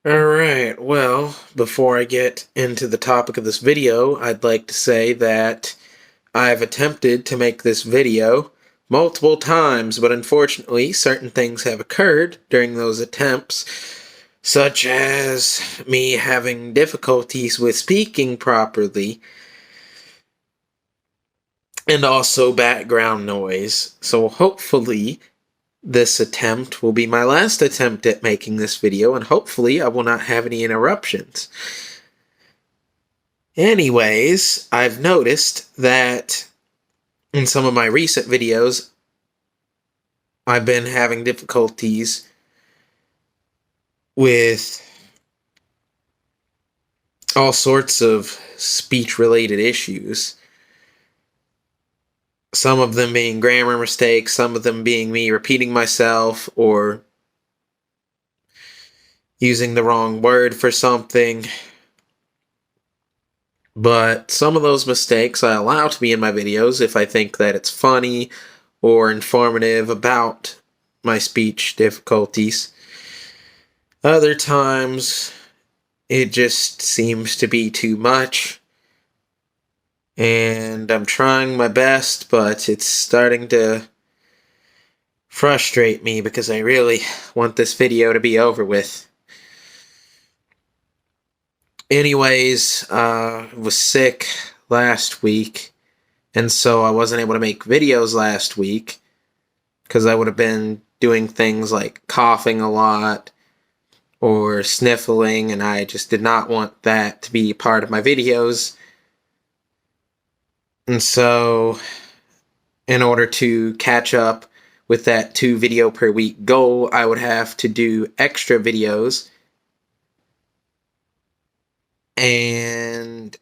Alright, well, before I get into the topic of this video, I'd like to say that I've attempted to make this video multiple times, but unfortunately, certain things have occurred during those attempts, such as me having difficulties with speaking properly, and also background noise. So hopefully, this attempt will be my last attempt at making this video, and hopefully I will not have any interruptions. Anyways, I've noticed that in some of my recent videos, I've been having difficulties with all sorts of speech-related issues. Some of them being grammar mistakes, some of them being me repeating myself or using the wrong word for something. But some of those mistakes I allow to be in my videos if I think that it's funny or informative about my speech difficulties. Other times, it just seems to be too much, and I'm trying my best, but it's starting to frustrate me because I really want this video to be over with. Anyways, I was sick last week, and so I wasn't able to make videos last week because I would have been doing things like coughing a lot or sniffling, and I just did not want that to be part of my videos. And so, in order to catch up with that 2 video per week goal, I would have to do extra videos. And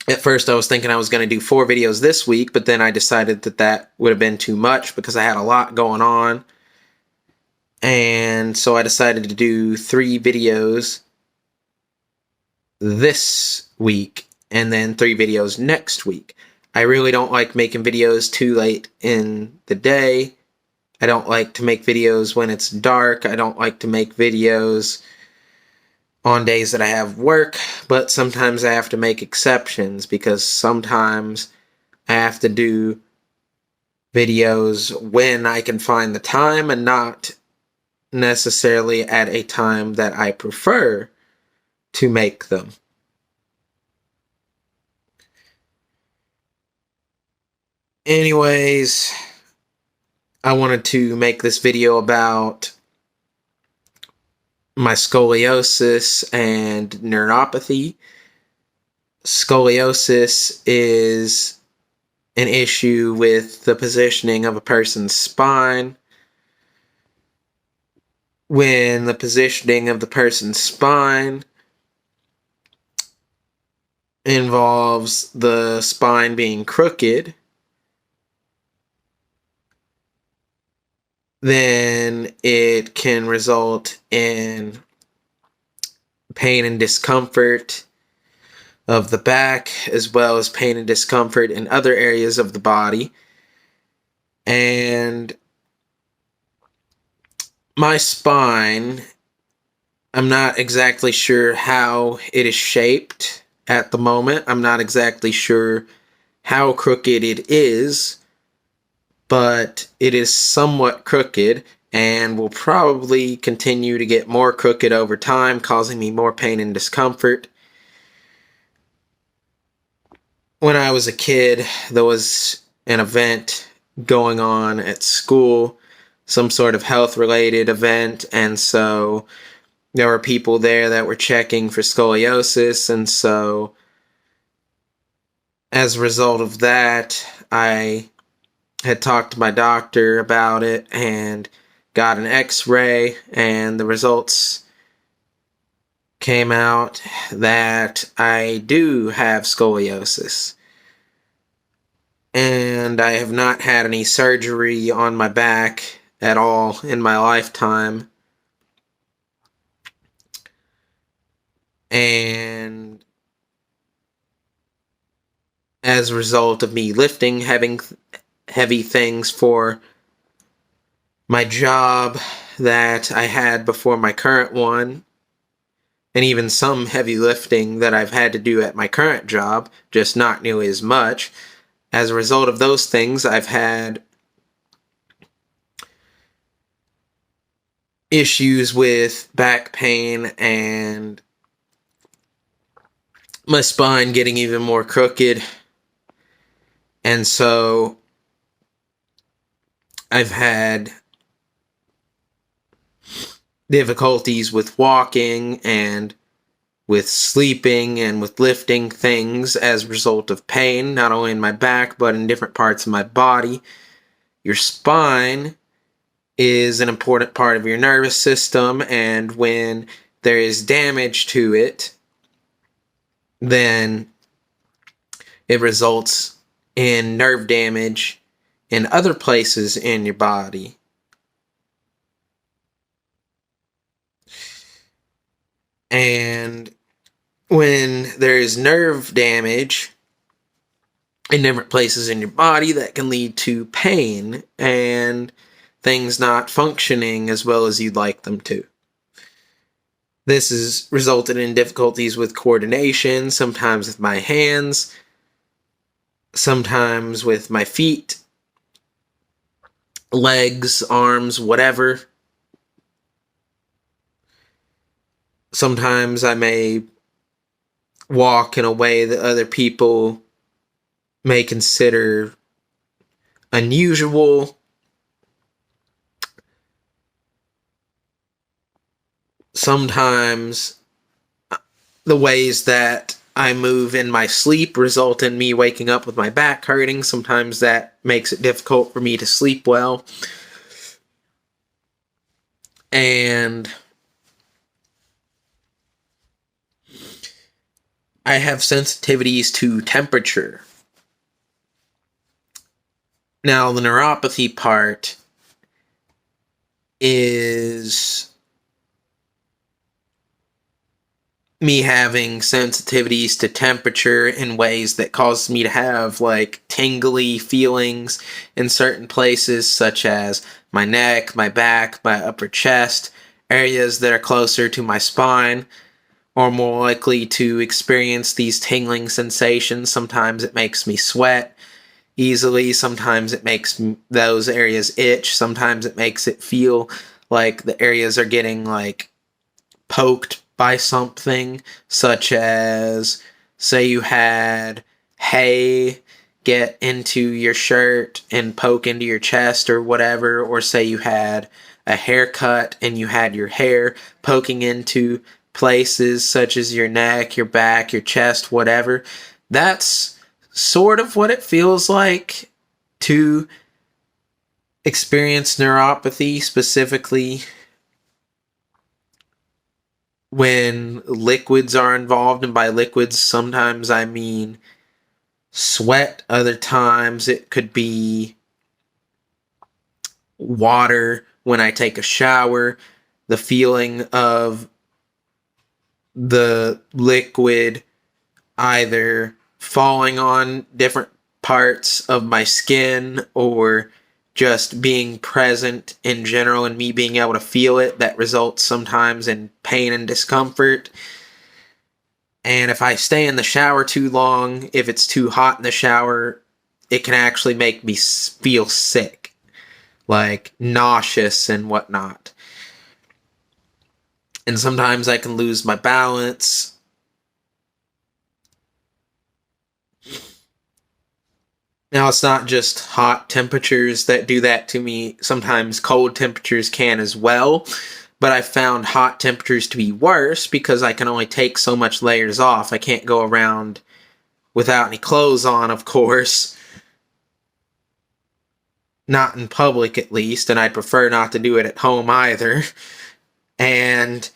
at first I was thinking I was going to do 4 videos this week, but then I decided that that would have been too much because I had a lot going on. And so I decided to do 3 videos this week and then 3 videos next week. I really don't like making videos too late in the day. I don't like to make videos when it's dark. I don't like to make videos on days that I have work, but sometimes I have to make exceptions because sometimes I have to do videos when I can find the time and not necessarily at a time that I prefer to make them. Anyways, I wanted to make this video about my scoliosis and neuropathy. Scoliosis is an issue with the positioning of a person's spine. When the positioning of the person's spine involves the spine being crooked, then it can result in pain and discomfort of the back, as well as pain and discomfort in other areas of the body. And my spine, I'm not exactly sure how it is shaped at the moment. I'm not exactly sure how crooked it is, but it is somewhat crooked and will probably continue to get more crooked over time, causing me more pain and discomfort. When I was a kid, there was an event going on at school, some sort of health-related event, and so there were people there that were checking for scoliosis, and so as a result of that, I had talked to my doctor about it and got an x-ray, and the results came out that I do have scoliosis. And I have not had any surgery on my back at all in my lifetime. And as a result of me lifting heavy things for my job that I had before my current one, and even some heavy lifting that I've had to do at my current job, just not nearly as much. As a result of those things, I've had issues with back pain and my spine getting even more crooked. And so I've had difficulties with walking and with sleeping and with lifting things as a result of pain, not only in my back, but in different parts of my body. Your spine is an important part of your nervous system, and when there is damage to it, then it results in nerve damage in other places in your body. And when there is nerve damage in different places in your body, that can lead to pain and things not functioning as well as you'd like them to. This has resulted in difficulties with coordination, sometimes with my hands, sometimes with my feet, legs, arms, whatever. Sometimes I may walk in a way that other people may consider unusual. Sometimes the ways that I move in my sleep result in me waking up with my back hurting. Sometimes that makes it difficult for me to sleep well. And I have sensitivities to temperature. Now, the neuropathy part is me having sensitivities to temperature in ways that cause me to have like tingly feelings in certain places, such as my neck, my back, my upper chest, areas that are closer to my spine, or more likely to experience these tingling sensations. Sometimes it makes me sweat easily, sometimes it makes those areas itch, sometimes it makes it feel like the areas are getting like poked by something, such as, say you had hay get into your shirt and poke into your chest or whatever, or say you had a haircut and you had your hair poking into places such as your neck, your back, your chest, whatever. That's sort of what it feels like to experience neuropathy, specifically when liquids are involved. And by liquids, sometimes I mean sweat, other times it could be water when I take a shower, the feeling of the liquid either falling on different parts of my skin or just being present in general and me being able to feel it, that results sometimes in pain and discomfort. And if I stay in the shower too long, if it's too hot in the shower, it can actually make me feel sick, like nauseous and whatnot. And sometimes I can lose my balance. Now, it's not just hot temperatures that do that to me. Sometimes cold temperatures can as well. But I found hot temperatures to be worse because I can only take so much layers off. I can't go around without any clothes on, of course. Not in public, at least. And I'd prefer not to do it at home either. And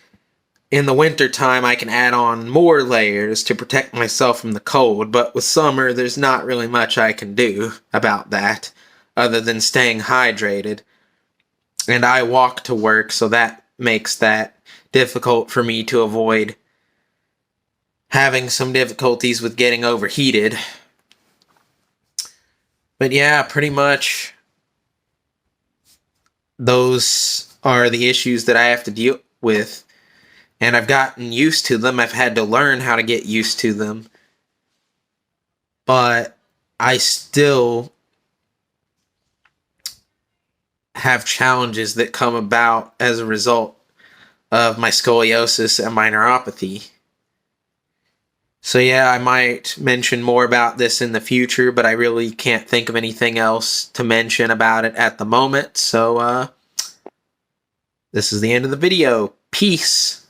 in the wintertime, I can add on more layers to protect myself from the cold, but with summer, there's not really much I can do about that, other than staying hydrated. And I walk to work, so that makes that difficult for me to avoid having some difficulties with getting overheated. But yeah, pretty much those are the issues that I have to deal with And I've gotten used to them. I've had to learn how to get used to them. But I still have challenges that come about as a result of my scoliosis and my neuropathy. So yeah, I might mention more about this in the future, but I really can't think of anything else to mention about it at the moment. So this is the end of the video. Peace.